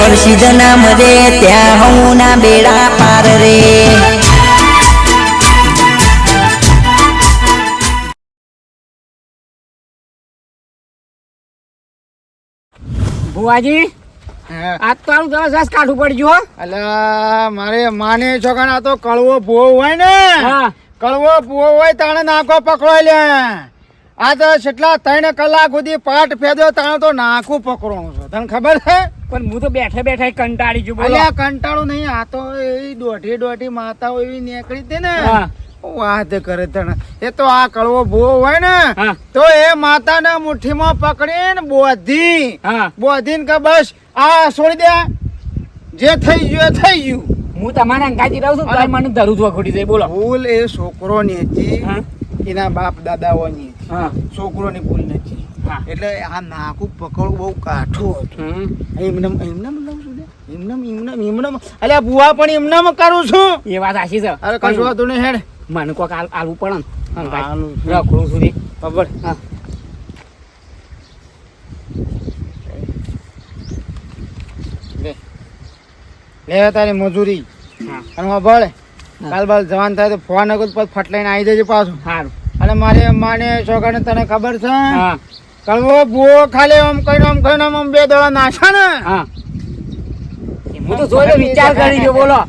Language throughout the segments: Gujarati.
હર્ષિદ નામ રે ત્યાં હું ના બેડા પાર રે ભુવાજી આજ તો આનું જબરજસ્ત કાઢવું પડ્યું હો. અલા મારે માને છોકરા આ તો કળવો ભૂવો હોય ને કળવો ભૂવો હોય તાણે નાખો પકડો લે આ તો કેટલા 3 કલાક સુધી પાઠ ફેદ્યો તાણે તો નાખું પકડવાનું છે તને ખબર છે પણ હું તો બેઠે બેઠા કંટાળી છું. અલ્યા કંટાળો નહીં આ તો એવી દોઢી માતાઓ એવી નીકળી હતી ને વાત કરે તને એ તો આ કળવો ભૂવો હોય ને તો એ માતાને મુઠ્ઠીમાં પકડીને બોધીને કે બસ આ છોડી દે જે થઈ ગયું એ થઈ ગયું. હું તમારે અંગાજી રહું છું તો મને ધરું જ વખોડી જાય. બોલો ભૂલ એ છોકરોની હતી એના બાપ દાદાઓની હતી છોકરોની ભૂલ નથી એટલે આ નાકું પકડવું બહુ કાઠું હતું. એમને અલ્યા બુવા પણ એમને કરું છું. એ વાત સાચી છે. અરે કશું વાતું નહીં હેડ મને કોક આલવું પડે ને રખડું સુધી ખબર. લે તારી મજૂરી અને ભળ કાલ બાલ જવાન થાય તો ફોન આગળ ફટલાઈને આવી જજે પાછું. સારું. અને મારે માને છોકરાને તને ખબર છે કળવો ભૂવો ખાલી આમ કહીને આમ બે દવા નાખે ને હું તો જોઈ વિચાર કરી ગયો. બોલો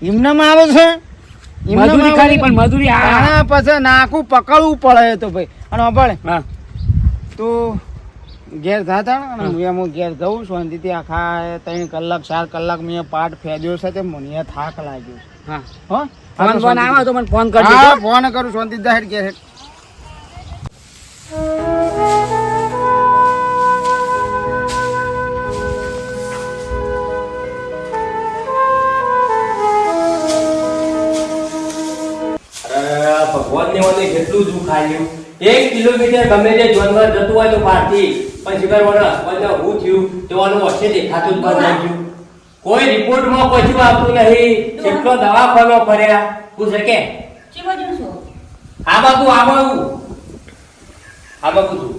એમનામાં આવે છે મજૂરી ખરી પણ મજૂરી આના પછી નાકું પકડવું પડે તો ભાઈ. અને ભળ તું ઘેર થતા ને હું ઘેર જઉં શાંતિથી આખા 3 કલાક 4 કલાક મેં પાઠ ફેદ્યો છે તે મને થાક લાગ્યો. ફોન આવે તો મને ફોન કરજો. ફોન કરું શાંતિ જાહેર ઘેર. ભગવાન ને મને કેટલું દુઃખ આવ્યું. 1 કિલોમીટર ગમે તે જોનવર જતું હોય તો પારથી પણ શિકાર વરસ મને હું થયું તેવાનું વચ્ચે દેખાતું જ બંધ થઈ ગયું. કોઈ રિપોર્ટમાં પછી આપતું નહીં. કેટલો દવાખાનો ફર્યા પૂછે કે આ બાબુ આ બાબુ તું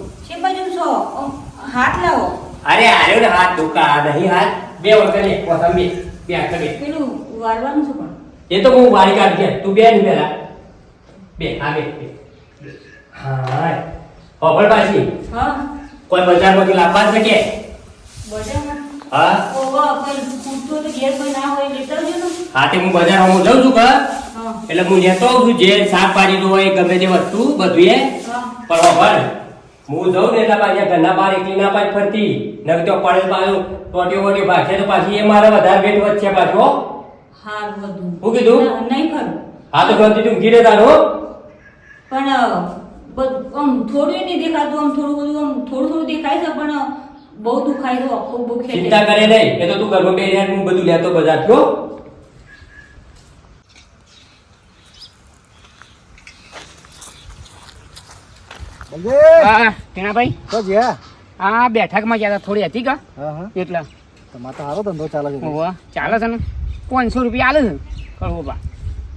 હાથ લાવો. અરે આર્યો ને હાથ ધોકા નહીં હાથ બે વખત એક વખત બે આખરે પેલું વારવાનું છે પણ એ તો હું વારી કાઢ તું બે ને પેલા બે આ બે હા ખબર પાછી કોઈ બજારમાંથી લાવવા છે કે બજારમાં હા કોઈ પૂછતો તો ઘેર કોઈ ના હોય લેતા આવજો ને. હા તે હું બજારમાં જઉં છું કે એટલે હું લેતો આવું છું જે શાકભાજી નું હોય ગમે તે વસ્તુ બધું એ પણ ખબર હું જઉં ને એટલે પાછી ઘરના બહાર એકલી ના પાછી ફરતી નકર તો પડેલ પાછું ટોટીઓ ભાગશે તો પાછી એ મારા વધારે વેટ વધશે પાછો. હારું બધું શું કીધું નહીં ખરું. હા તો ગમતી તું ઘીરે તારો પણ આમ થોડું નહીં દેખાતું આમ થોડું બધું આમ થોડું દેખાય છે પણ બહુ દુખાય છે આખું બહુ ખેંચે. ચિંતા કરે નહીં એ તો તું ઘરમાં બે હું બધું લેતો બજાર થયો. ટીણાભાઈ હા બેઠકમાં ગયા હતા થોડી હતી કા એટલે તમારે તો સારો ધંધો ચાલે છે. ચાલે છે ને 500 રૂપિયા આલે છે કળવો બા.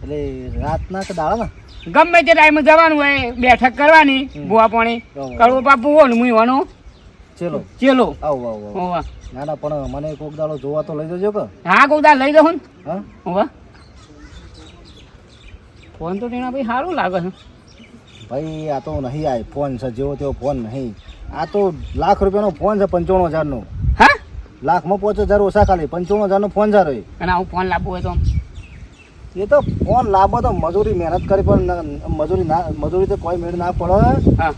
એટલે રાતના કે દાડાના ગમે તે ટાઈમે જવાનું હોય બેઠક કરવાની બુવા પાણી કળવો બા બુવો ને મુવાનો ચેલો આવો ના ના પણ મને કોક દાડો જોવા તો લઈ જજો કે. હા કોક દાડો લઈ જાઉં ને. હા ફોન તો ટીણાભાઈ સારું લાગે છે ભાઈ. આ તો નહીં આ ફોન છે જેવો તેવો ફોન નહીં. આ તો લાખ રૂપિયાનો ફોન છે 95,000 નો. હા લાખમાં 5,000 ઓછા ખાલી 95,000 નો ફોન છે. અને આવું ફોન લાવવો હોય તો એ તો ફોન લાવવો તો મજૂરી મહેનત કરી પણ મજૂરી તો કોઈ મેળ ના પડે. હા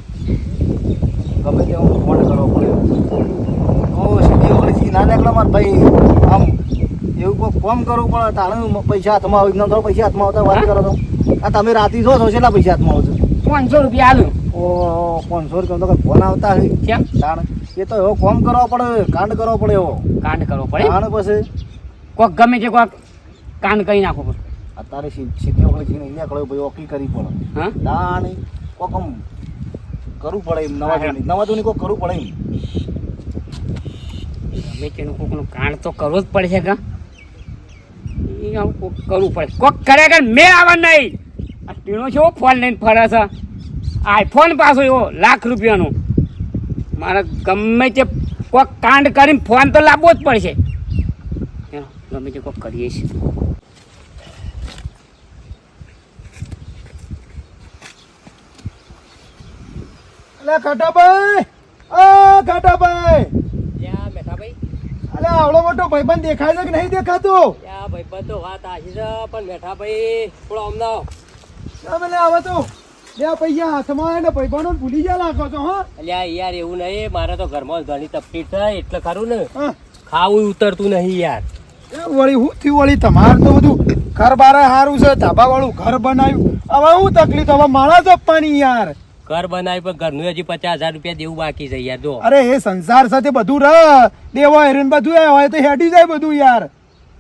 ગમે તેવો ફોન કરવો પડે તો સીધી ઓળખી ના નીકળે મારે ભાઈ. આમ એવું કોઈ ફોન કરવું પડે તારે પૈસા હાથમાં આવે એકદમ થોડા પૈસા હાથમાં આવતા વાત કરો તો આ તમે રાતી છો કેટલા પૈસા હાથમાં આવશે? 500 રૂપિયા આલું. ઓ 500 રૂપિયા તો કઈ ફોન આવતા હોય કેમ તાણ એ તો એવો ફોન કરવો પડે કાંડ કરવો પડે એવો કાંડ કરવો પડે. તાણ પછી કોક ગમે તે કોક કાંડ કરી નાખો પડે. અત્યારે સીધી ઓળખી નહીં નીકળ્યો ભાઈ ઓકી કરવી પડે. હા તાણ કોક આમ કરવું પડે એમ નવા જૂની કોક કરવું પડે એમ. ગમે તેનું કોકનું કાંડ તો કરવું જ પડશે કા. એ આવું કોક કરવું પડે. કોક ખરેખર મેળ આવે નહીં. આ ટીણો છે ફોન લઈને ફરે છે. આઈફોન પાછો એવો ₹1,00,000. મારે ગમે તે કોક કાંડ કરીને ફોન તો લાવવો જ પડશે. ચાલો, ગમે તે કોક કરીએ છીએ. અલે ઘટાભાઈ, ઘટાભાઈ, ત્યાં મેઠાભાઈ, અલે આવડો મોટો ભાઈબંધ દેખાય છે કે નહીં દેખાતો? ત્યાં ભાઈબંધ તો વાત આશી છે, પણ મેઠાભાઈ થોડો અમદાવ. તમે આવે તો બે પૈસા હાથમાં આવે ને ભાઈબંધો ભૂલી ગયા લાગો છો. હા અલ્યા યાર એવું નહીં, મારે તો ઘરમાં ઘણી તકલીફ છે એટલે ખરું ને, હા. ખાવું ઉતરતું નહીં યાર. એ વળી હું થયું વળી તમારે તો બધું ઘર બારે સારું છે, ધાબા વાળું ઘર બનાવ્યું, હવે હું તકલીફ હવે માણસ આપવાની યાર. ઘર બનાવી પણ ઘરનું હજી 50,000 રૂપિયા દેવું બાકી છે યાર. જો અરે એ સંસાર સાથે બધું રહ દેવા હેરીને બધું હોય તો હેડી જાય બધું યાર.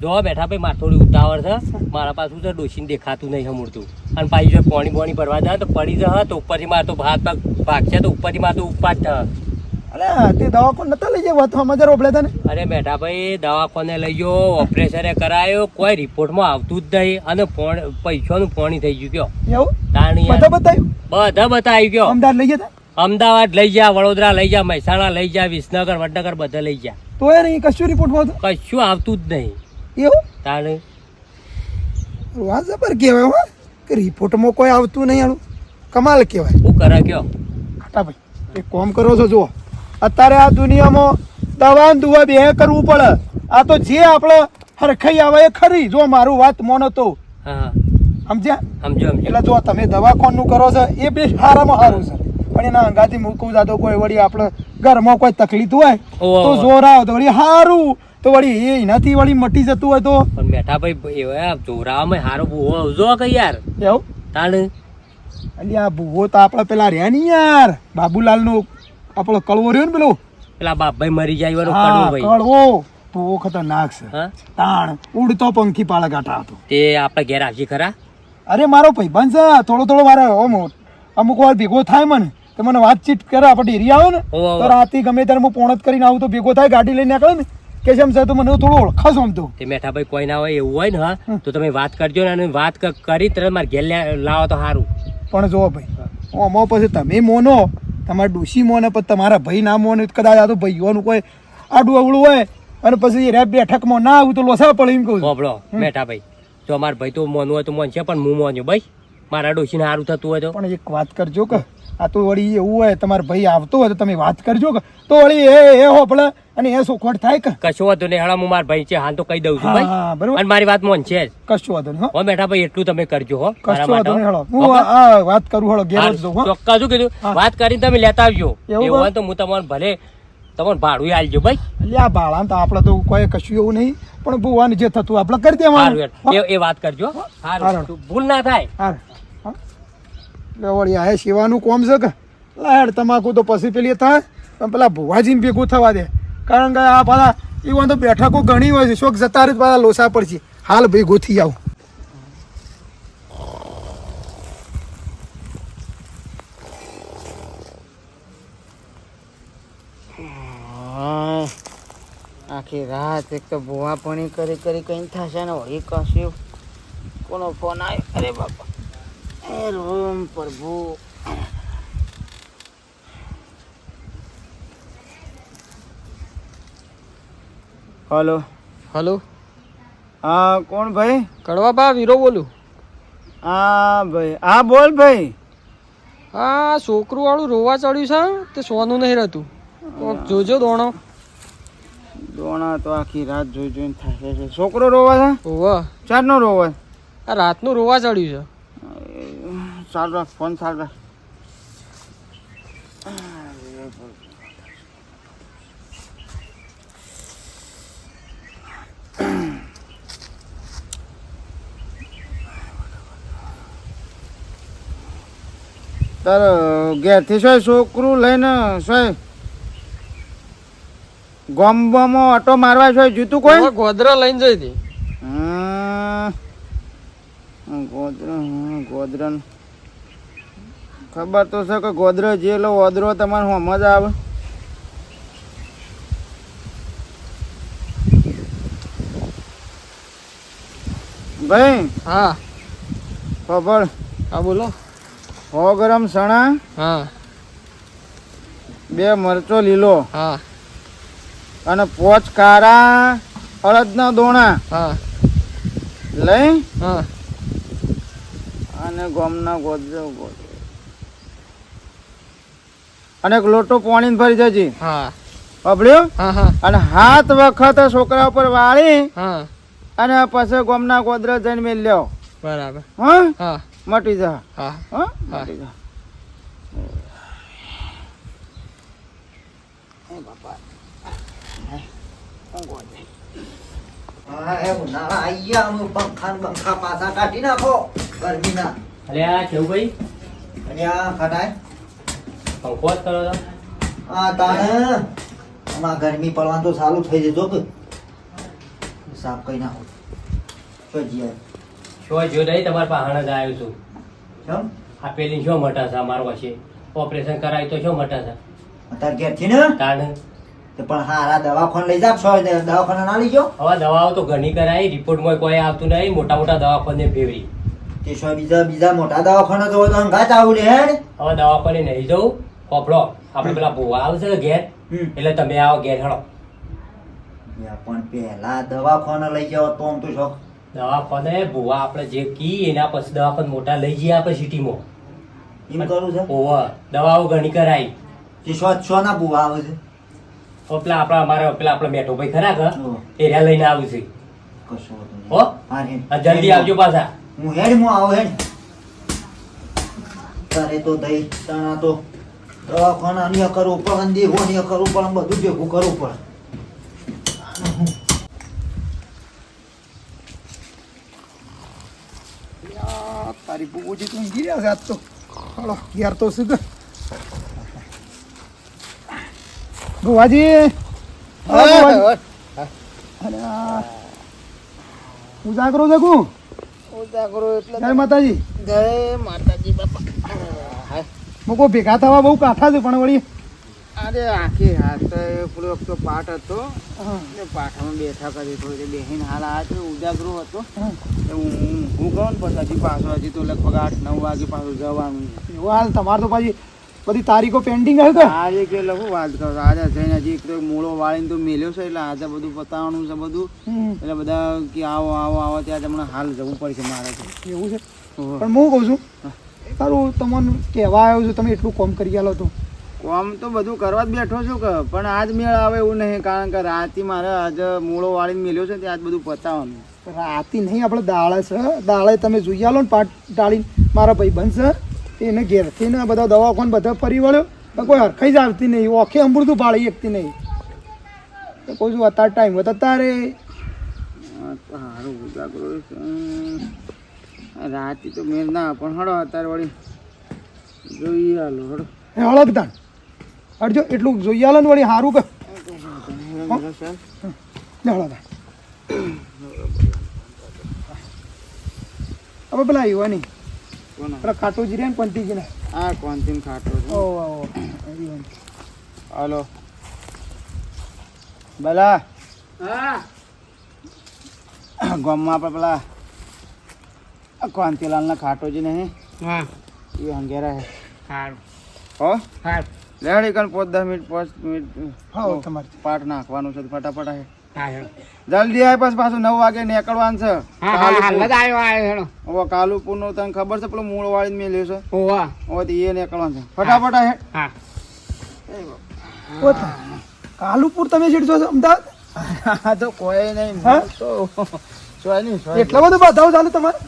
જો બેઠા ભાઈ મારે થોડી ઉતાવળ છે, મારા પાછું તો ડોસીને દેખાતું નહીં હમુરતું, અને પાછી જો પોણી બોણી ભરવા જાય તો પડી જાય તો ઉપરથી મારે તો હાથ પગ ભાગશે તો ઉપરથી મારે તો ઉપાડ થાય. અરે તે દવાખાને નતા લઈ જાય વથમાં મજા રોપડે તને. અરે બેઠા ભાઈ દવાખાને લઈ ગયો, ઓપરેશને કરાયો, કોઈ રિપોર્ટમાં આવતું જ નહીં, અને પૈસાનું પોણી થઈ ગયું. કયો એવું તાણી બધા બતાવ્યું? બધા બતાવી ગયો. અમદાવાદ લઈ ગયા અમદાવાદ લઈ જા, વડોદરા લઈ જા, મહેસાણા લઈ જા, વિસનગર વડનગર બધા લઈ જા, તો એ નહીં કશું રિપોર્ટમાં હતું? કશું આવતું જ નહીં. એવું તાણી વાત જબર કહેવાય હો કે રિપોર્ટમાં કોઈ આવતું નહીં. આનું કમાલ કહેવાય. શું કરે કયો? ખાટા ભાઈ એક કામ કરો છો જુઓ, અત્યારે આ દુનિયામાં દવા ને દુવા બે કરવું પડે. આ તો જે આપણે હરખાઈ આવે એ ખરી. જો મારું વાત મોનો તો હા સમજ્યા? સમજો સમજો. એટલે જો તમે દવાખાનું કરો છો એ બે સારામાં સારું છે, પણ એના અંગાથી મૂકવું જાતો કોઈ વળી આપણે ઘરમાં કોઈ તકલીફ હોય તો જોર આવે તો વળી સારું, તો વળી એ એનાથી વળી મટી જતું હોય તો પણ બેઠા ભાઈ એવા જોરામાં હારો બુવો આવજો કે યાર. એવું. તાણે એટલે આ ભૂવો તો આપણે પેલા રહ્યા નહીં યાર, બાબુલાલ નો આપણો કડવો રહ્યો ને પેલો. પેલા બાપભાઈ મરી જાય એવાનો હા, કડવો ભાઈ. કડવો ભૂવો ખતરનાક છે. હા તાણ ઉડતો પંખી પાળા ગાંઠા હતો. તે આપણે ઘેર આવશે ખરા? અરે મારો ભાઈબંધ છે, થોડો મારે અમુક વાર ભેગો થાય મને તો મને વાતચીત કરે. આપણે ડેરી આવો ને ઓહો. તો રાતે ગમે ત્યારે હું પોણત કરીને આવું તો ભેગો થાય, ગાડી લઈને નીકળે ને કે છે એમ છે તો મને થોડું ઓળખાશો આમ તો. તે મેઠા ભાઈ કોઈ ના હોય એવું હોય ને, હા તો તમે વાત કરજો ને, અને વાત કરી તરત મારે ઘેર લાવો તો સારું. પણ જો ભાઈ આમાં પછી તમે મોનો, તમારા ડોશી મોને, પણ તમારા ભાઈ ના મોને, કદાચ આ તો ભાઈઓનું કોઈ આડું અવળું હોય અને પછી રેપ બેઠકમાં ના આવું તો લોસા પડે એમ કહું છું. બોબડો મેઠા ભાઈ, જો અમારા ભાઈ તો મોનવું હોય તો મોનશે, પણ હું મોન્યો ભાઈ, મારા ડોશીને સારું થતું હોય તો. પણ એક વાત કરજો કે આ તો વળી એવું હોય તમારા ભાઈ આવતો હોય તો તમે વાત કરજો કે તો વળી એ હોપડે અને એ સોખવટ થાય કે કશો વાંધો નહીં. હળા હું મારા ભાઈ છે હાલ તો કહી દઉં છું હા, ભાઈ, બરોબર. અને મારી વાત મોનશે જ. કશું વાંધો નહીં. હો મેઠા ભાઈ એટલું તમે કરજો હો મારા કશું વાંધો નહીં. માટે. હેળો હું આ વાત કરું, હેળો ઘેર જ જઉં. હો. ચોક્કસ શું કીધું, હા. વાત કરીને તમે લેતા આવજો. એવું એવું હોય તો હું તમારે ભલે તમારે ભાડું આલજો ભાઈ. એટલે આ બાળા તો આપણે તો કોઈ કશું એવું નહીં, પણ ભૂવાને જે થતું આપણે કરી દેવાનું. સારું યાર. એ વાત કરજો. સારું. સારું, ભૂલ ના થાય. હા. એટલે વળી આ સેવાનું કોમ છે કે લાડ તમાકુ તો પછી પેલી થાય, પણ પેલા ભુવાજીને ભેગું થવા દે. કારણ કે આ પાછા એવું તો બેઠકો ઘણી હોય છે, શોખ જતા રહે પાછા લોસા પડશે. હાલ ભેગું થઈ આવું. આખી રાત એક તો ભૂવા પણી કરી કઈ થશે ને વળી કશું. કોનો ફોન આવ્યો? અરે બાપા, એ રોમ પ્રભુ. હલો હલો, હા કોણ ભાઈ? કડવા બા વીરો બોલું. હા ભાઈ, હા બોલ ભાઈ. હા, છોકરું વાળું રોવા ચડ્યું છે તે સોનું નહીં રહેતું. કોક જોજો દોણો. દોણા તો આખી રાત જોઈને થાય છે. છોકરો રોવા છે? ઓવા, ચારનો રોવા? આ રાતનું રોવા ચડ્યું છે. ચાલ રાખ ફોન, ચાલ રાખ. તાર ઘેરથી શું છોકરું લઈને શું ગોમ્બમાં ઓટો મારવા શું જૂતું કોઈ? ઓવા ગોધરા લઈને જઈ હતી. ગોધરા ખબર તો છે કે ગોધરા જેલો ઓદરો તમારે સમજ આવે. ભાઈ હા ખબર હા બોલો. 100 ગ્રામ સણા, હા 2 મરચો લીલો હા અને 5 કારા અડદના દોણા હા લઈ હા અને ગોમના ગોદરો અને એક લોટો પાણી ભરી જજે હા અબળ્યો હા હા અને 7 વખત છોકરા ઉપર વાળી હા અને પછી ગોમના ગોદરા જઈને મેલ લ્યો બરાબર હા હા મટી જા હા હા મટી જા પંખા પાછા કાઢી નાખો ગરમીના અરે આ કેવું ભાઈ અને આ ખટાય પંખો જ કરો છો આ તાણે આમાં ગરમી પડવાનું તો સારું થઈ જજો કે સાફ કરી નાખો તો જીયા શું જો નહીં તમારા પાસે જ આવ્યો છું કેમ આ પેલી શું મટા છે અમારો હશે ઓપરેશન કરાય તો શું મટા છે અત્યારે ઘેરથી ને તાણ તે પણ હારા દવાખાને લઈ જાવ છો દવાખાને ના લઈ જાઓ હવે દવાઓ તો ઘણી કરાય રિપોર્ટમાં કોઈ આવતું નહીં મોટા મોટા દવાખાને ફેવરી તે શું બીજા મોટા દવાખાને તો હોય તો હંગાત આવું લે હેડ હવે દવાખાને નહીં જવું કોપડો આપણે પેલા ભૂવા આવશે ને ઘેર એટલે તમે આવો ઘેર હળો પણ પેલા દવાખાને લઈ જાવ તો આમ તો શોખ દવાખાને ભૂવા આપણે જે કી એના પછી દવાખાને મોટા લઈ જઈએ આપણે સિટીમાં એમ કરું છે ઓવા દવાઓ ઘણી કરાય તે શો ના બુવા આવે છે પેલા આપણા અમારા પેલા આપણે મેઠો ભાઈ ખરા કે હો. એરિયા લઈને આવું છે કશો વાંધો નહીં. હો હા હેડ. આ જલ્દી આવજો પાછા હું આવો હેડ તારે તો દઈ તાણા તો દવાખાના ની કરવું પડે ને દેવો ની કરવું પડે ને બધું ભેગું કરવું પડે તારી બુબુજી તું ઊંઘી રહ્યા છે આજ તો હાલો યાર તો શું કર બુવાજી ઉજાગરો જગું ઉજાગરો એટલે જય માતાજી જય માતાજી બાપા મૂકો ભેગા થવા બહુ કાઠા છે પણ વળી અરે આખી હાથ તો એ પેલો એક તો પાઠ હતો એટલે પાઠમાં બેઠા કરી થોડી બેહીને હાલ આ તો ઉજાગરો હતો એટલે હું કહું ને પછી હજી પાછો હજી તો લગભગ 8-9 વાગે પાછું જવાનું છે એવો હાલ તમારે તો પાછી બધી તારીખો પેન્ડિંગ હશે કે આજે કે લખું વાત કરો આજે જઈને હજી એક તો મૂળો વાળીને તો મેલ્યો છે એટલે આજે બધું પતાવવાનું છે બધું એટલે બધા કે આવો આવો આવો ત્યાં તમને હાલ જવું પડશે મારે તો એવું છે પણ હું કહું છું તારું તમને કહેવા આવ્યો છું તમે એટલું કોમ કરી આલો તો કોમ તો બધું કરવા જ બેઠો છું કે પણ આજ મેળ આવે એવું નહીં કારણ કે રાતે મારે આજે મૂળો વાળીને મેલ્યો છે ત્યાં આજ બધું પતાવવાનું રાતી નહીં આપણે દાળે છે દાળે તમે જોઈ આલો ને પાટ ટાળીને મારા ભાઈ બનશે એને ઘેરથી ને બધા દવાખાને બધા ફરી વળ્યો પણ કોઈ હરખાઈ જ આવતી નહીં ઓખે અમૃતું પાળી એકતી નહીં તો કહું છું અત્યારે ટાઈમ હોય તો તારે સારું ઉજાગરો રાતે તો મેળ ના પણ હળો અત્યારે વળી જોઈએ હાલો હળો હળક તાણ હટજો એટલું જોઈ આલો ને વળી સારું કે હળો તાણ હવે પેલા આવ્યો નહીં પેલા ખાટોજી રહ્યા ને પંતીજી ને આ કોન્ટીન ખાટો છે ઓ હાલો ભલા હા ગામમાં આપણે પેલા કોંતીલાલના ખાટોજી નહીં હા એ હંગેરા હે સારું હો સારું લેડી કણ 5-10 મિનિટ 5 મિનિટ હા તમારે પાઠ નાખવાનું છે ફટાફટ હે હા હેડો જલ્દી આય પાછું 9 વાગે નીકળવાનું છે હા હા હાલ જ આવ્યો હેડો હવે કાલુપુર નું તને ખબર છે પેલો મૂળ વાળીને મેલ્યો છે ઓવા હવે એ નીકળવાનું છે ફટાફટ હે હા કાલુપુર તમે સીડજો છો અમદાવાદ તો કોઈ નહીં હા? તો સોય નહીં સોય એટલા બધું બતાવો ચાલુ તમારે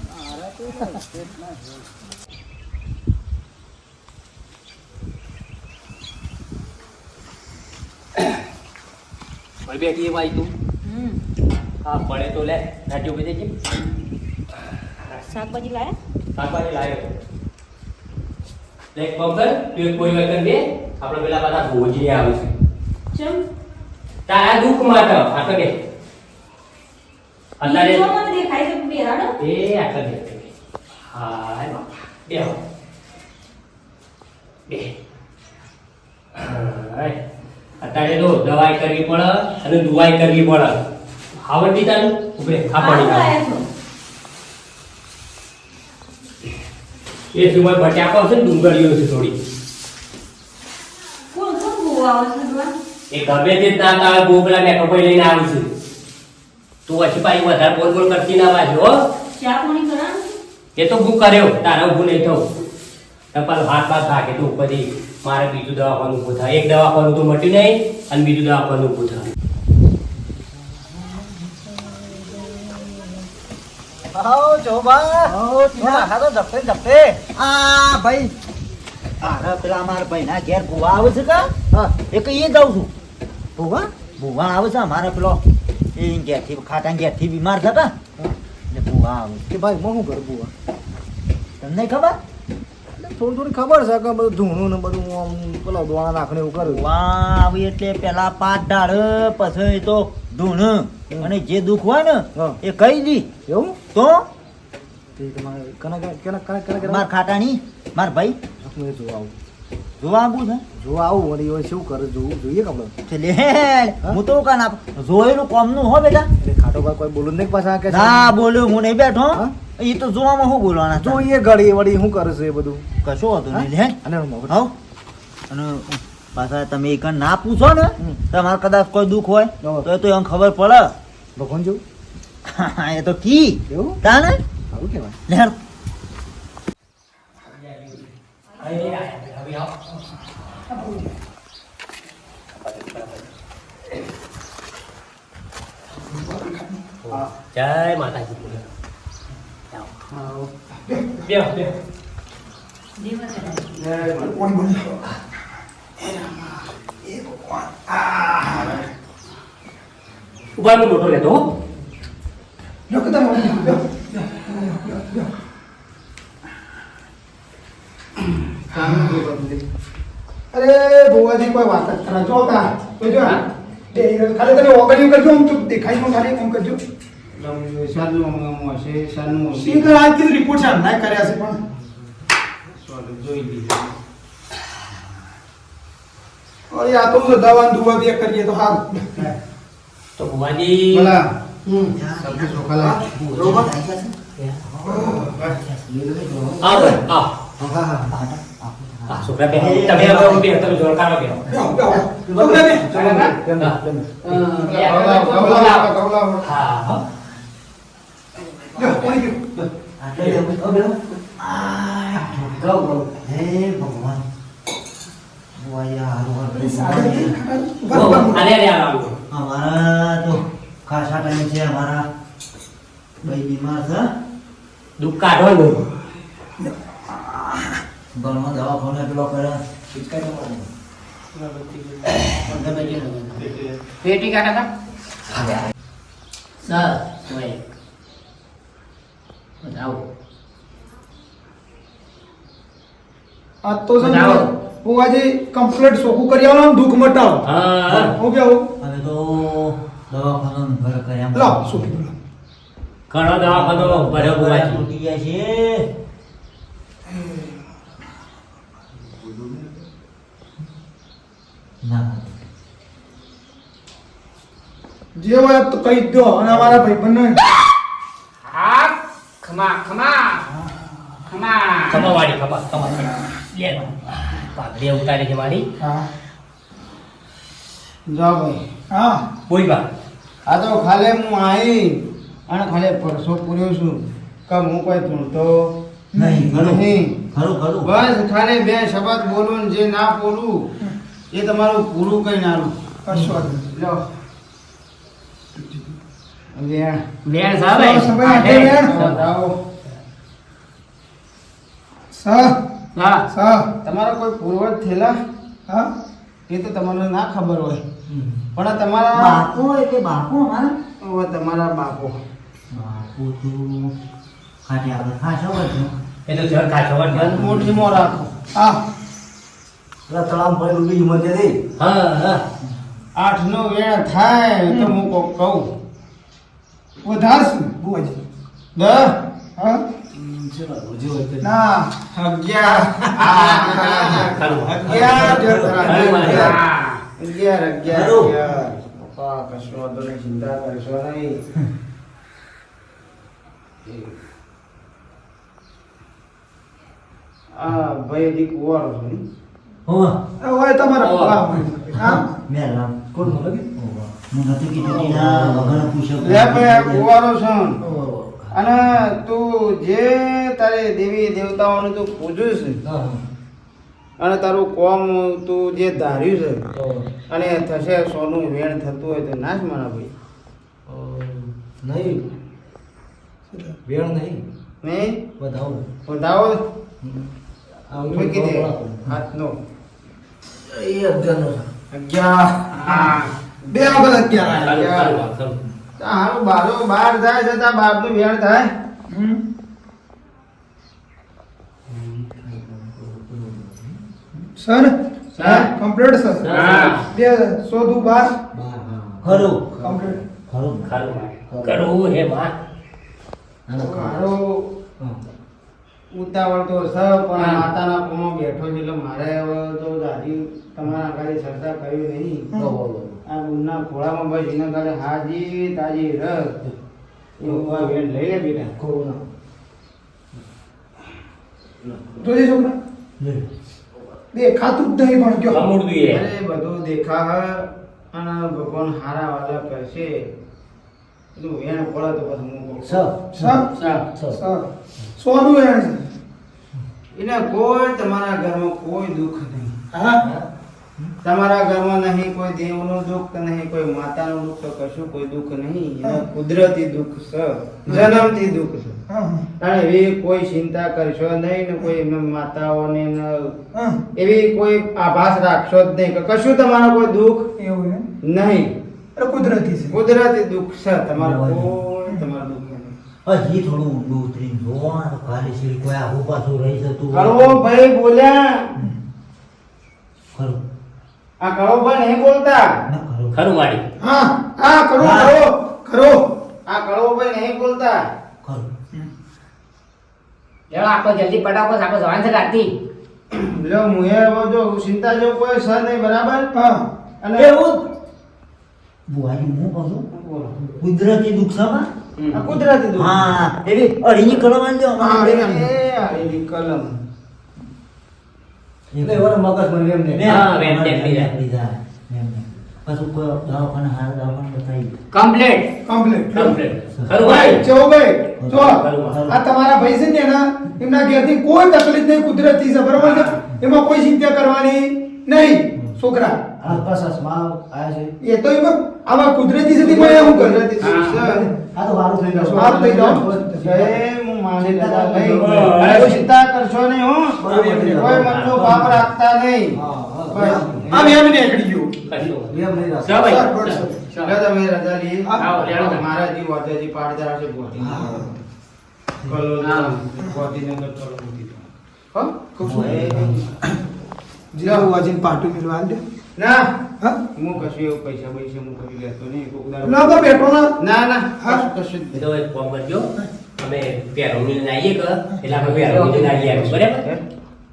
ભાઈ બેઠી એ ભાઈ તું હા પડે તો લે નાટ્યો બધી છે શાકભાજી લાયા શાકભાજી લાવ્યો દેખ પંકજ તું એક કોઈ વખત બે આપણે પેલા બધા ભોજી આવે છે ચમ તારા દુઃખ માટે આખો દે અત્યારે જો મને દેખાય છે બેહાડો એ આખો દે હાય બાપા બે હો બે હાય અત્યારે તો દવાઈ કરવી પડે અને દુવાઈ કરવી પડે આવડતી તારું ઉભરે આ પાણી આ લાયા છો એ સમય બટાકો છે ને ડુંગળીઓ છે થોડી કોણ કોણ આવે છે જોવા એ ગમે તે ના તારે ગોગલા ને કપાઈ લઈને આવું છું તું પછી પાછી વધારે બોલ બોલ કરતી ના પાછી હો ચા પાણી કરા એ તો હું કર્યો તારા ઊભું નહીં થવું તમારો હાથ બાદ ભાગે તો પછી મારે બીજું દવાખાનું ઊભું થાય એક દવાખાનું તો મટ્યું નહીં અને બીજું દવાખાનું ઊભું થાય આવો જોબા આવો તીના હાથો ધપતે ધપતે આ ભાઈ આરા પેલા મારા ભાઈના ઘેર ભૂવા આવે છે કા હા એક એ જાઉં છું ભૂવા આવે છે મારા પેલો એ ઘેરથી ખાટા ઘેરથી બીમાર થતા એટલે ભૂવા આવે કે ભાઈ હું શું કરું ભૂવા તમને ખબર થોડી ખબર છે કે બધું ધૂણું ને બધું આમ પેલા દોણા નાખને એવું કર્યું વાહ આવી એટલે પેલા પાટ ડાળ પછી તો ધૂણ અને જે દુઃખ હોય ને એ કહી દી એવું તો માર ખાટાની માર ભાઈ જોવા આવું છે જોવા આવું વળી હવે શું કરે જોવું જોઈએ કપડો લે હું તો કાન આપ જોયેલું કોમનું હો બેટા ખાટો ભાઈ કોઈ બોલું નહીં પાછા કે ના બોલ્યું હું નહીં બેઠો એ તો જોવામાં શું બોલવાના જોઈએ ઘડી વળી શું કરે છે એ બધું કશો હતું નહીં લે અને હાવ અને પાછા તમે એક ના પૂછો ને તમારે કદાચ કોઈ દુઃખ હોય તો એમ ખબર પડે ભગવાન જેવું એ તો કી એવું તાને આવું કેવાય લેર જય માતાજી બે બે ઉભા મોટો લેતો અરે ભુવાજી કોઈ વાત જ કરા જો કા તો જો ખાલી તમે ઓગળ્યું કરજો આમ તો દેખાય નો ખાલી આમ કરજો શી કર આ કીધું રિપોર્ટ છે ના કર્યા છે પણ જોઈ લીધું અરે આ તો દવા દુવા બે કરીએ તો હા તો ભુવાજી બોલા સબ્જી ચોખાલા રોબા આવ હા છોકરા બે તમે હવે બે તમે જોર કાઢો हमारा तो खासा टाइम से हमारा भाई बीमार था દુઃખ કાઢો ઘરમાં દવાખાને પેલો કરે પેટી કાઢા સર બતાવો આ તો સમજો બુવાજી કમ્પ્લીટ સોકું કરી આવો દુઃખ મટાવો હા હું કેવું હવે તો દવાખાનું ઘર કર્યા લો સોકી બોલો ઘણો દવાખાનો ભર્યો ભુવાજી તૂટી ગયા છે ના જે હોય તો કહી દો અને અમારા ભાઈબંધને હા ખમા ખમા ખમા ખમાવાડી ખમા લે પાઘડી ઉતારી છે મારી હા જાઓ ભાઈ હા કોઈ બા આ તો ખાલે હું આવી અને ખાલે પરસો પૂર્યો છું કે હું કોઈ ધૂણતો નહીં ખરું નહીં ખરું ખરું બસ ખાલે બે શબ્દ બોલું ને જે ના બોલું એ તમારું પૂરું કઈ નાલું કશો લો વેણ વેણ સાહેબ હા તમારા કોઈ પૂર્વજ થયેલા હા એ તો તમને ના ખબર હોય પણ તમારા બાપુ એટલે બાપુ અમારા હવે તમારા બાપો બાપુ તો ખાટે આપણે ખાશો છે એ તો જર કાચો વટ મોઢીમાં રાખો હા પેલા તળાવ પર ઉડી મજે દે હા હા 8 નો વેણ થાય તો હું કોક કહું વધારશું બુવાજી 10 હા ના 11 કશું વાંધો નહીં ચિંતા કરશો નહીં આ ભાઈ હજી કુંવારો છે ને? હોવા હોય તમારા વાહ, હા મેં રામ કોણ બોલો કે હું નથી કીધું કે ના વગર પૂછો લે ભાઈ કુવારો છું અને તું જે તારે દેવી દેવતાઓનું તું પૂજ્યું છે અને તારું કોમ તું જે ધાર્યું છે અને થશે સોનું વેણ થતું હોય તો નાશ મારા ભાઈ નહીં વેણ નહીં નહીં વધાવો વધાવો મૂકી દે હાથનો એ 11 નો 11 બે વખત 11 હારું બારો બાર જાય છતાં બારનું વેણ થાય સર કમ્પ્લીટ સર હા. 212 ખરું કમ્પ્લીટ ખરું કરવું હે માં મારો ઉતાવળ તો છે પણ માતાના કોમાં બેઠો છે એટલે મારે હવે તો દાદી તમારા આગળ ચર્ચા કર્યું નહીં આ ગુના ખોળામાં બસ એના કાલે હાજી તાજી રસ એવું આ વેણ લઈ લે બેટા જોજે છોકરા દેખાતું જ નહીં પણ કયો અમૂર્દું એ અરે બધું દેખા અને ભગવાન હારા વાલા કરશે એટલું વેણ પડે તો પછી હું કહું. સોનું વેણ છે એને કોઈ તમારા ઘરમાં કોઈ દુઃખ નહીં તમારા ઘરમાં નહીં કોઈ દેવનું દુઃખ નહીં કોઈ માતાનું દુઃખ કશું કોઈ દુઃખ નહીં એને કુદરતી દુઃખ છે જન્મથી દુઃખ છે અને એવી કોઈ ચિંતા કરશો નહીં ને કોઈ એમને માતાઓને ને એવી કોઈ આભાસ રાખશો જ નહીં કે કશું તમારું કોઈ દુઃખ એવું નહીં કુદરતી છે કુદરતી દુઃખ છે તમારું કોઈ તમારું દુઃખ નહીં હજી થોડું ઊંડું ઉતરી જોવાનું કાલે છે કોઈ આવું પાછું રહી જતું કળવો ભાઈ બોલ્યા ખરું આ કળવો ભાઈ નહીં બોલતા ના ખરું ખરું માડી હા હા કરો કરો કરો આ કળવો ભાઈ નહીં બોલતા ખરું લેવા આપણે જલ્દી પટાપટ આપણે જવાનું છે રાતી લ્યો મુએ હવે જો ચિંતા જો કોઈ છે નહીં બરાબર અને એવું બુઆજી હું કહું છું કુદરતી દુઃખ છે માં આ કુદરતી દુઃખ હા એવી અડીની કલમ આલી દો હા એ આની કલમ એટલે એવાનો મગજ મને એમ ને હા, એમ નીકળી જાય. એમ ને પાછું કોઈ દવાખાને હાલ દવાખાને બતાવી કમ્પ્લીટ કમ્પ્લીટ કમ્પ્લીટ ખરું ભાઈ માડી જો ભાઈ જો ખરું આ તમારા ભાઈ છે ને એના એમના ઘેરથી કોઈ તકલીફ નહીં કુદરતી છે બરાબર છે એમાં કોઈ ચિંતા કરવાની નહીં છોકરા આસપાસ અસમાન આયા છે એ તો એમાં આવા કુદરતી છે કોઈ એવું કુદરતી છે આ તો વારું થઈ જશે મારું થઈ જાવ જય હું માની લેતા નહીં કોઈ ચિંતા કરશો નહીં હો કોઈ મનનો ભાવ રાખતા નહીં બસ આ મેં નીકળી ગયો કશું એમ નહીં રાખે. ચાલ ભાઈ લે તમે રજા લઈ આવો, લેણો. મારા જી વાજાજી પાડદાર છે ગોતી કલો નામ ગોતીનગર કલો ગોતી હો જીરા વાજીન પાટું મિલવા દે ના હા હું કશું એવું પૈસા પૈસા હું કરી લેતો નહીં કોક દાડો ના તો બેઠો ના ના હા કશું જ તો એક ફોન કરજો અમે પેરોમીલ નાઈએ કે એટલે આપણે પેરોમીલ નાઈએ બરાબર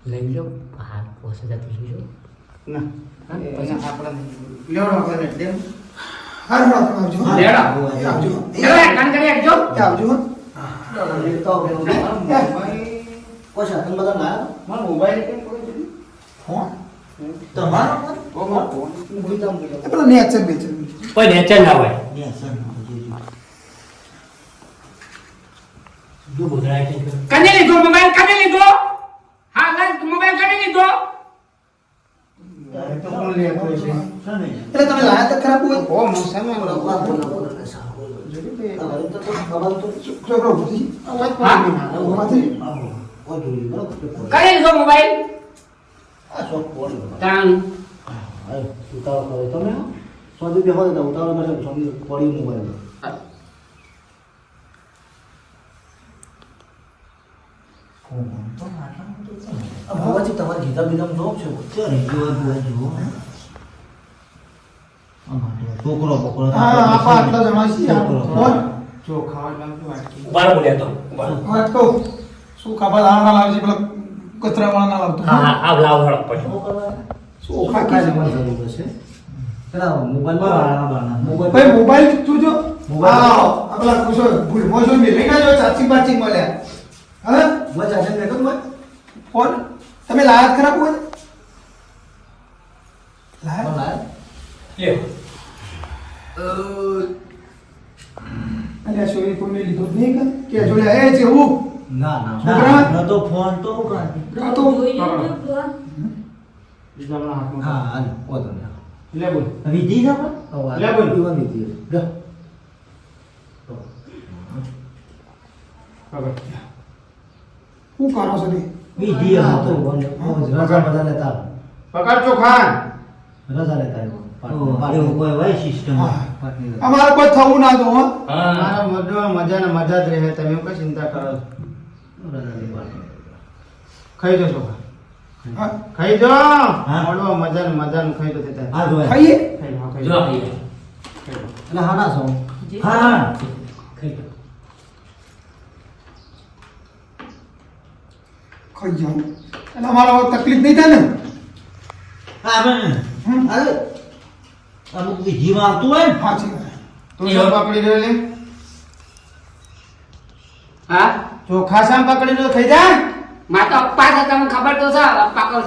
લઈ લો બહાર પોસે જતું જોજો ના આપણે લેવડો આપણે દે હાર આવજો લેવડો. આવજો લેવડો, કાન કરી આપજો આવજો કોઈ સાધન બધા લાયા મારો મોબાઈલ કેમ પડ્યો છે ફોન તમારો ઓ મારો ફોન પેલો નેચર બેચર કોઈ નેચર ના હોય જો બોધરાય છે કને લીધો મોબાઈલ કને લીધો હા ના મોબાઈલ કને લીધો તો કોણ લેતો છે એટલે તમે લાયા તો ખરાબ હોય ઓ મુસલમાન લોકો છોકરો બુદ્ધિ અવાજ હા? પાડી કને લીધો મોબાઈલ તાણ તમે સોદી બે હોય તો ઉતારો કરે સોદી પડી મોબાઈલ બાબાજી તમારે ગીતા બીજા જોબ છે ક્યારે છોકરો બકરો હા આપા આટલા જણા છીએ છોકરો. કોણ જો ખાવા લાવજો વાટકી બાર બોલ્યા તો વાત કહું શું ખાવા દાણા લાવજે પેલા કચરા વાળા ના લાવતો હા હા આવ લાવ હળક પછી શું ખાકી જરૂર છે પેલા મોબાઈલ ભાઈ મોબાઈલ તું જો મોબાઈલ. હા આપલા કુછો ભૂલ મોજો મે લઈને જો ચાચી પાચી મળ્યા હા ચાચા ને તો ફોન તમે લાયક ખરાબ હોય અલ્યા સોરી કોઈને લીધો જ નહીં કે જોડે એ છે હું ના ના છોકરા? ના તો ફોન તો કાઢી. આ તો જોઈ લેજો ફોન. બીજાના હાથમાં હા હાલ ઓતો ને લે બોલ વિધિ છે પણ લે બોલ. વિધિ જો પકડ. હું કરો છો ને વિધિ હતો રજા બધા લેતા પકડ ચોખાન. રજા લેતા એવું કોઈ હોય સિસ્ટમ અમારે કોઈ થવું ના દો હો મારા મજા ને મજા જ રહે, તમે કઈ ચિંતા કરો છો? રજા લેવાની ખાઈ જો ચોખા, હા, ખાઈ જો. હા. મળવા મજા ને ખાઈ જો તે તારે. હા જોય ખાઈએ ખાઈ લો, ખાઈ જો લો. ખાઈ લે. એટલે હા ના છો હા ખાઈ જાઉં એટલે અમારે હવે તકલીફ નહીં થાય ને હા પણ અરે અમુક વિધિમાં આવતું હોય ને સાચી વાત તું શું પકડી રહ્યો લે? હા ચોખા શામ પકડી રહ્યો? ખાઈ જા. માં તો અપ્પા છે તમને ખબર તો છે અપ્પા કો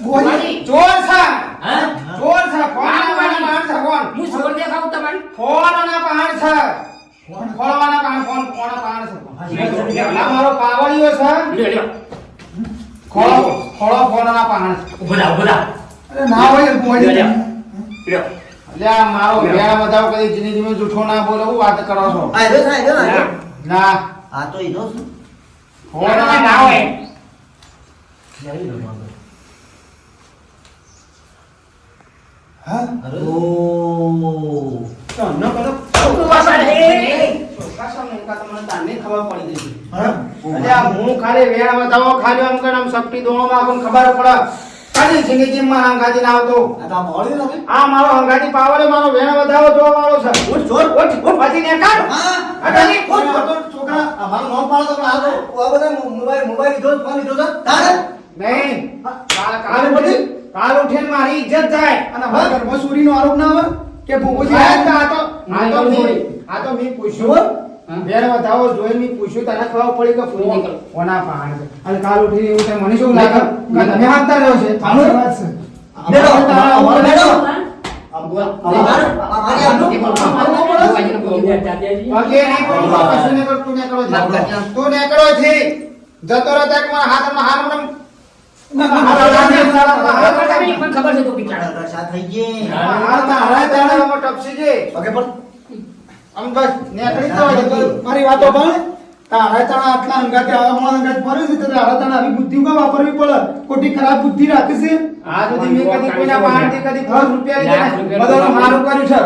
ભોજી ચોર છે. હા? ચોર છે. ફોડવાના પાણ છે, ફોન. હું છોડ દેખાવું તમારે ફોડવાના પાણ છે. ફોડવાના પાણ, ફોડવાના પાણ છે. આ મારો પાવડિયો છે. લ્યો લ્યો ખોળો ફોડવાના પાણ છે. ઉભો થા, ઉભો થા. અરે ના હોય ને ભોજી લ્યો લ્યો એટલે આ મારો વેળા બતાવો, કદી જિંદગીમાં જૂઠો ના બોલો. હું વાત કરો છો? આયરો છે આયરો આયરો ના. આ તો ઈનો છે ફોડવાના ના હોય હા અરે ઓ તમને કરો. ચોખા ચોખા શામ નહીં, કાં તમને તારને ખબર પડી જશે. એટલે આ હું ખાલી વેળા બતાવો, ખાલી આમ કરીને આમ સપટી દોણોમાં આપણને ખબર પડે. કદી જિંદગીમાં મારા હંગાથી ના આવતો. આ તો મોળી લાગે આ મારો હંગાથી પાવડે મારો વેણ વધાવો જોવા વાળો છે. ઉઠ જોર, ઉઠ પછી ને કાઢ. હા અટાની, ઉઠ. છોકરા અમારું નામ પાડો તો આ તો આ બધા મોબાઈલ લીધો ફોન લીધો છે તારે નહીં. કાલ ઉઠીને મારી ઇજ્જત જાય. અને અમારા ઘરમાં ચોરીનો આરોપ ના આવે કે ભોજી આ તો મેં પૂછ્યું. વેણ વધાવો જોઈ મેં પૂછ્યું, તને ખબર પડી કે કોના પહાડ છે. અને કાલ ઉઠીને એવું થાય, મને શું લાગે કે તમે હાથતા રહ્યો છે. સાચી વાત છે બેડો અમારો બેડો ફોન. પગે નહીં પડતો, કશું નહીં કરતું, નેકળો છે. તું નેકળો છે. જતો રહે ત્યાં કે મારા હાથમાં હાથ મને પણ ખબર છે તો બિચારા રસા થઈ ગઈ ટપસી છે. ઓકે પણ આમ બસ નેકળી તો હોય છે. મારી વાતો પણ તારા તણા આટલા અંગાતે આવા અંગાત પડ્યું છે તો તારા તણા આવી બુદ્ધિ કા વાપરવી પડે ખોટી ખરાબ બુદ્ધિ રાખી છે આ સુધી મેં કદી કોઈના બહારથી કદી 10 રૂપિયા લીધા ને બધાનું સારું કર્યું છે.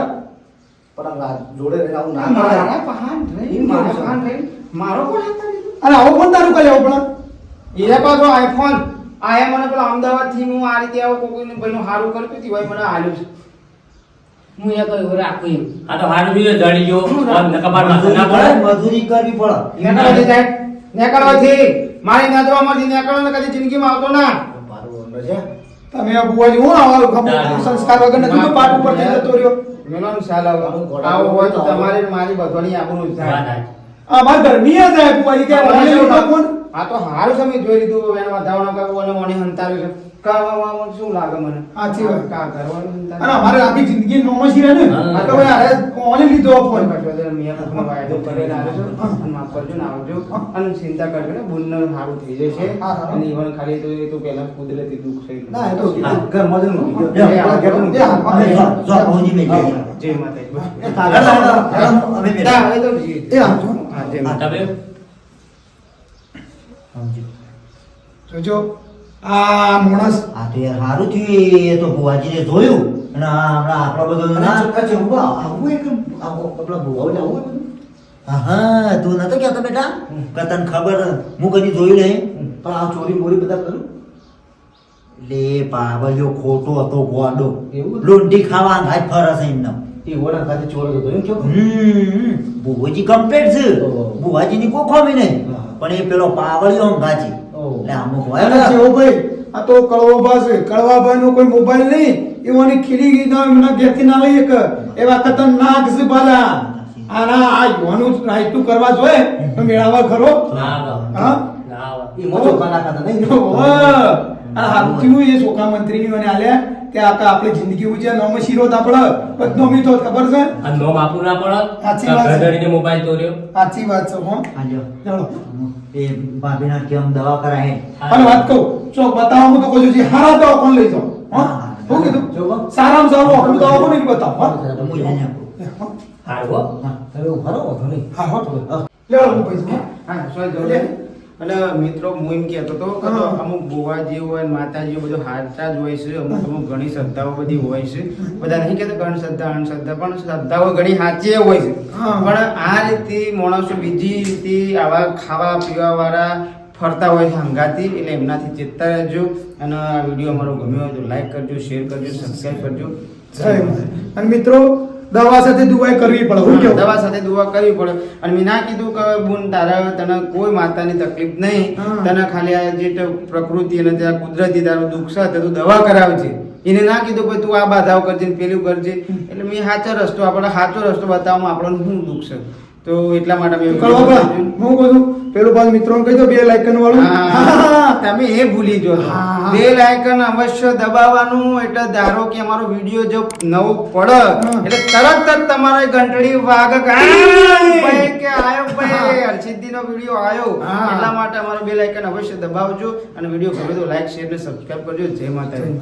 પણ આ જોડે રહીને આવું ના મારા પહાડ રહી, મારા પહાડ રહી. મારો કોણ હાથમાં લીધો? અને આવો પણ તારું કરે આવો પણ એ પાછો આઈફોન આ એ મને પેલા અમદાવાદ થી હું આ રીતે આવો કોઈનું ભાઈનું સારું કરતું હતી હોય મને હાલ્યું છે. હું એ કઈ રાખું એમ આ તો હારું બીજો દળી ગયો. આમ કપાળમાં ના પડે. મજૂરી કરવી પડે નેકળવાથી જાય, નેકળવાથી મારી નજરોમાંથી નેકળો ને કદી જિંદગીમાં આવતો ના. મારું અંદર છે તમે આ બુઆજી હું આવો ખબર સંસ્કાર વગર નથી તો પાટ ઉપર થઈ જતો રહ્યો મેલોન સાલ આવો હોય તો તમારે ને મારી બધાની આબરૂ વાત જાય. સાચી. આ માર ઘરની જ જાય બુઆજી કે વાલે લીધો કોણ આ તો હારું છે મેં જોઈ લીધું વેણ વધાવવાનો કરવો અને મને હંતાર્યું છે. કાવામાં શું લાગે મને? સાચી વાત. કા કરવાનું અને હંતાર્યું? અમારે આખી જિંદગી નોમસી રહે ને આ તો ભાઈ અરે ઓને લીધો ફોન કોઈ કશો તો મેં કોકનો વાયદો કરેલો આવ્યો છું. અને માફ કરજો ને આવજો. અને ચિંતા કરજો ને, બુનને હારું થઈ જશે. હા, હા. અને ઈવન ખાલી તો એ તો પહેલા કુદરતી દુઃખ છે. ના એ તો ઘરમાં જ મૂકી દો. એ આપણા ઘરનું. એ હા, અમે જો પહોંચી બેઠી જય માતાજી. એ કાગળ અમે બેઠા ના, હવે તો જી. એ આવજો હા, જય હા, માતાજી. તમે જોજો આ માણસ આ તો યાર સારું થયું એ તો ભુવાજીને જોયું અને આ હમણાં આપણો બધો ના આવું એક આપણા ભુવાઓ આવું બધું હા તું નતો કહેતો બેટા કે તને ખબર હું કદી જોયું નહીં પણ આ ચોરી બોરી બધા કરું લે પાવલિયો ખોટો હતો ગોડો એવું? લોંટી ખાવા ઘાટ ફરસ એમને એ ઓલા ખાતે ચોર હતો એમ કેવું? ભુવાજી કમ્પ્લેટ છે ઓહો. ભુવાજીની કોઈ ખોમી નહીં હા. પણ એ પેલો પાવલિયો આમ ગાજી ઓહો. એટલે અમુક અરે હોય જેવો ભાઈ આ તો કળવાબા છે કળવાભાઈ નો કોઈ મોબાઈલ નહીં એવાની ખીલી ના એમના ઘેરથી ના લઈ એક એવા ખતરનાક છે બાલા આના આ યુવાનું રાયતું કરવા જોઈએ તો મેળાવા ખરો ના આવે. હા ના આવે. એ મોટો ખાના ખાતા નહીં. ઓહ, અને હારું થયું એ સોખા મંત્રી મને આલ્યા કે આપણે જિંદગી ઉજ્યા નોમ શીરો આપણે બદનોમી તો ખબર છે આ નોમ આપવું ના પડે સાચી વાત છે. ગધેડીને મોબાઈલ તોડ્યો. સાચી વાત છે હો હાજો ચાલો એ ભાભીના કેમ દવા કરાય અને વાત કહું ચોક બતાવવામાં તો કહું છું હારા દવા કોણ લઈ જાઓ હા શું કીધું સારામાં સારું આપણું દવા કોને બતાવો હા તો હું લઈને આપું. હારું હો. હા હા લેવો હું પૈસા હા સોય જોડે અને મિત્રો હું એમ કહેતો હતો કે તો અમુક બુવાજી હોય ને માતાજીઓ બધું હાચા જ હોય છે અમુક ઘણી શ્રદ્ધાઓ બધી હોય છે બધા નહીં કહેતા ઘણી શ્રદ્ધા અંધશ્રદ્ધા પણ શ્રદ્ધાઓ ઘણી સાચી હોય છે પણ આ રીતે માણસો બીજી રીતે આવા ખાવા પીવા વાળા ફરતા હોય છે હંગાથી એટલે એમનાથી ચેતતા રહેજો અને આ વિડીયો અમારો ગમ્યો હોય તો લાઈક કરજો શેર કરજો સબસ્ક્રાઈબ કરજો જય માતા. અને મિત્રો દવા સાથે દુઆ કરવી પડે હું કેવું દવા સાથે દુઆ કરવી પડે અને મેં ના કીધું કે બુન તારા તને કોઈ માતાની તકલીફ નહીં તને ખાલી આ જે પ્રકૃતિ અને ત્યાં કુદરતી તારું દુઃખ છે તે તું દવા કરાવજે એને ના કીધું કે તું આ બાધાઓ કરજે ને પેલું કરજે એટલે મેં સાચો રસ્તો આપણે સાચો રસ્તો બતાવવામાં આપણને શું દુઃખ છે તો એટલા માટે મેં કળવા હું કહું પેલું પાછું મિત્રોને કહી દો બે લાઇકન વાળું તમે એ ભૂલી જો હા. બે લાયકન અવશ્ય દબાવવાનું એટલે ધારો કે અમારો વિડીયો જો નવો પડે એટલે તરત જ તમારે ઘંટડી વાગે કે ભાઈ કે આયો ભાઈ હર્ષિતજીનો વિડીયો આવ્યો હા. એટલા માટે અમારો બે લાયકન અવશ્ય દબાવજો અને વિડીયો ગમે તો લાઈક શેર ને સબસ્ક્રાઇબ કરજો જય માતાજી.